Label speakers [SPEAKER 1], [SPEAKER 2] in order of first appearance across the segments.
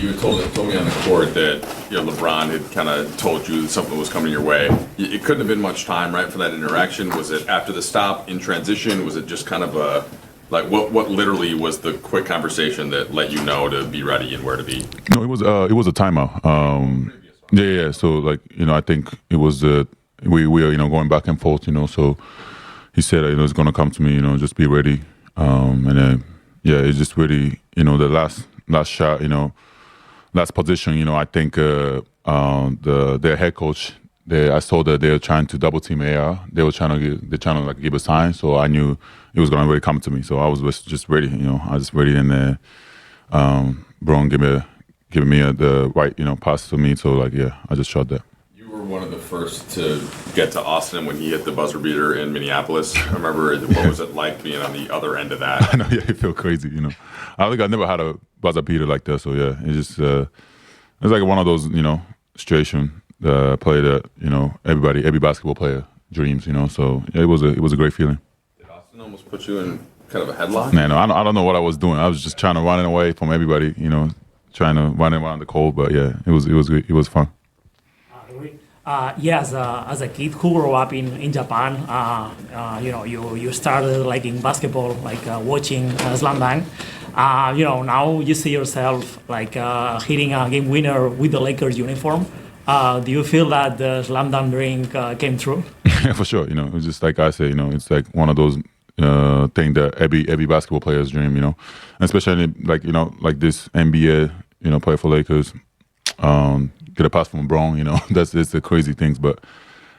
[SPEAKER 1] you had told me on the court that LeBron had kind of told you that something was coming your way. It couldn't have been much time, right, for that interaction. Was it after the stop, in transition? Was it just kind of a what literally was the quick conversation that let you know to be ready and where to be?
[SPEAKER 2] No, it was a timeout. Yeah. So I think it was we were going back and forth. So he said it's gonna come to me. Just be ready. And then it's just really the last shot. Last position. I think their head coach. I saw that they were trying to double team AR. They were trying to give a sign. So I knew it was gonna really come to me. So I was just ready. I was just ready, and Bron gave me the right pass to me. So I just shot that.
[SPEAKER 1] You were one of the first to get to Austin when he hit the buzzer beater in Minneapolis. I remember what was it like being on the other end of that?
[SPEAKER 2] I know, it felt crazy. I think I never had a buzzer beater like that. So it just it's like one of those situation. The play that every basketball player dreams. So it was a great feeling.
[SPEAKER 1] Did Austin almost put you in kind of a headlock?
[SPEAKER 2] Man, I don't know what I was doing. I was just trying to run away from everybody. Trying to run around the court. But it was fun.
[SPEAKER 3] As a kid who grew up in Japan, you started in basketball, watching Slam Dunk. Now you see yourself hitting a game winner with the Lakers uniform. Do you feel that the Slam Dunk dream came true?
[SPEAKER 2] Yeah, for sure. It's just like I say. It's like one of those things that every basketball player's dream. And especially like this NBA. Play for Lakers. Get a pass from LeBron. That's the crazy things. But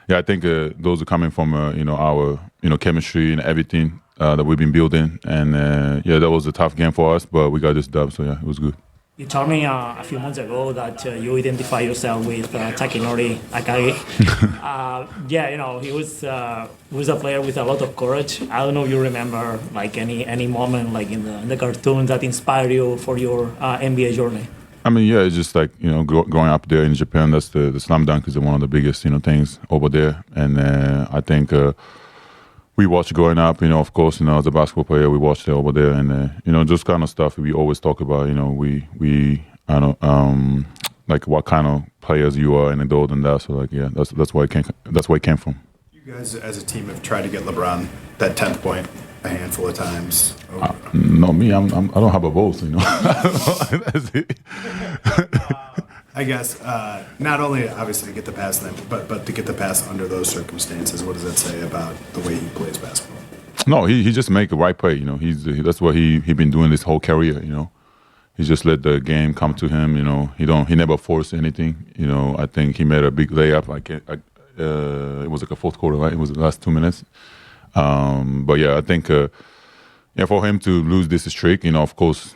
[SPEAKER 2] I think those are coming from our chemistry and everything that we've been building. And that was a tough game for us, but we got this dub. So it was good.
[SPEAKER 3] You told me a few months ago that you identify yourself with Takenori Akagi. He was a player with a lot of courage. I don't know if you remember any moment in the cartoons that inspired you for your NBA journey.
[SPEAKER 2] I mean, it's just growing up there in Japan. That's the slam dunk is one of the biggest things over there, and I think we watched growing up. Of course, as a basketball player, we watched it over there, and just kind of stuff we always talk about. I don't what kind of players you are and all and that. So that's where it came from.
[SPEAKER 4] You guys, as a team, have tried to get LeBron that 10th point a handful of times.
[SPEAKER 2] No, me, I don't have a vote.
[SPEAKER 4] I guess not only obviously to get the pass, but to get the pass under those circumstances. What does that say about the way he plays basketball?
[SPEAKER 2] No, he just make the right play. That's what he been doing this whole career. He just let the game come to him. He never forced anything. I think he made a big layup. It was a fourth quarter, right? It was the last 2 minutes. But I think for him to lose this streak, of course,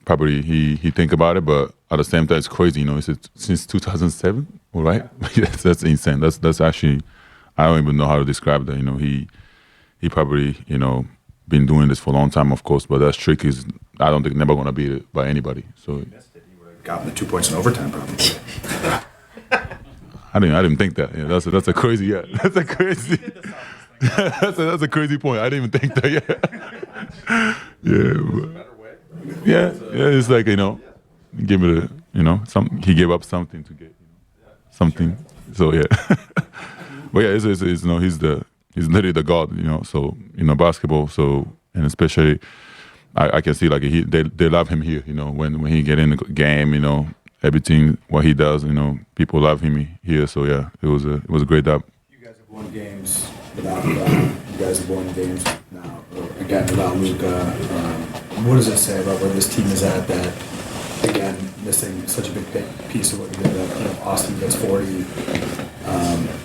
[SPEAKER 2] probably he think about it, but at the same time, it's crazy. It's since 2007, all right? Yes, that's insane. That's actually, I don't even know how to describe that. He probably been doing this for a long time, of course, but that streak is, I don't think, never gonna beat it by anybody. So
[SPEAKER 4] he missed it. He would have gotten the 2 points in overtime, probably.
[SPEAKER 2] I didn't think that. Yeah, that's a crazy. Yeah, that's a crazy. that's a crazy point. I didn't even think that. Yeah. It's like give it he gave up something to get something. So but he's literally the god. So basketball. So and especially I can see they love him here. When he get in the game. Everything what he does. People love him here. So it was a great dub.
[SPEAKER 4] You guys have won games without LeBron. You guys have won games now again without Luka. What does it say about where this team is at? That again missing such a big piece of what you did. Austin gets 40.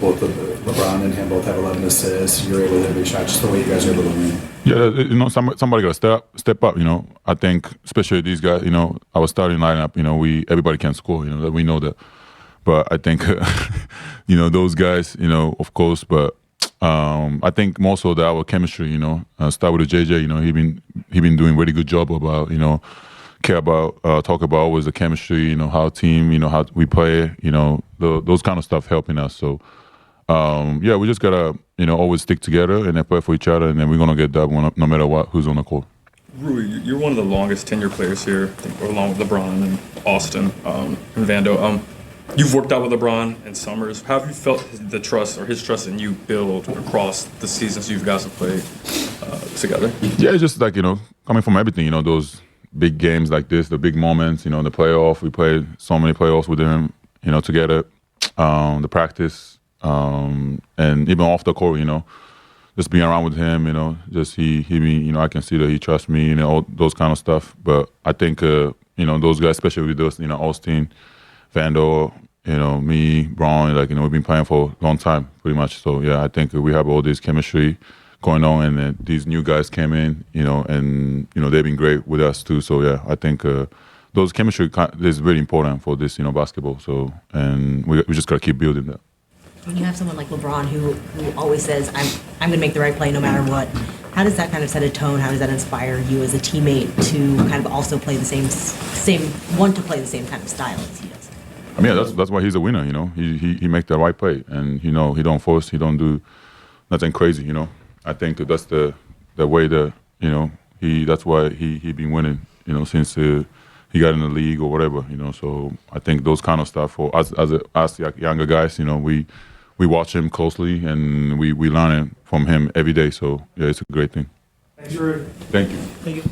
[SPEAKER 4] Both LeBron and him both have 11 assists. You're able to hit a big shot. Just the way you guys are able to win.
[SPEAKER 2] Yeah, somebody got to step up. I think especially these guys. Our starting lineup. Everybody can score. That we know that. But I think those guys. Of course, but. I think more so that our chemistry, start with the JJ, he been doing really good job about, care about, talk about always the chemistry, how team, how we play, those kind of stuff helping us. So, we just gotta, always stick together and play for each other, and then we're gonna get that one no matter what, who's on the court.
[SPEAKER 5] Rui, you're one of the longest tenure players here, I think, along with LeBron and Austin and Vando. You've worked out with LeBron and Summers. How have you felt the trust or his trust in you build across the seasons you guys have played together?
[SPEAKER 2] Yeah, it's just like, coming from everything, those big games like this, the big moments, the playoff. We played so many playoffs with him, together, the practice, and even off the court, just being around with him, just he I can see that he trusts me and all those kind of stuff. But I think, those guys, especially with us, Austin, Vando, me, Braun, we've been playing for a long time, pretty much. So, yeah, I think we have all this chemistry going on, and then these new guys came in, and, they've been great with us too. So, yeah, I think those chemistry is very important for this, basketball. So, and we just got to keep building that.
[SPEAKER 6] When you have someone like LeBron who always says, I'm going to make the right play no matter what, how does that kind of set a tone? How does that inspire you as a teammate to kind of also play the same want to play the same kind of style as he does?
[SPEAKER 2] I mean, that's why he's a winner, He make the right play, and, he don't force, he don't do nothing crazy, I think that's the way that, that's why he been winning, since he got in the league or whatever, So I think those kind of stuff for us younger guys, we watch him closely and we learn from him every day. So yeah, it's a great thing.
[SPEAKER 3] Thank you.
[SPEAKER 2] Thank you.
[SPEAKER 3] Thank you.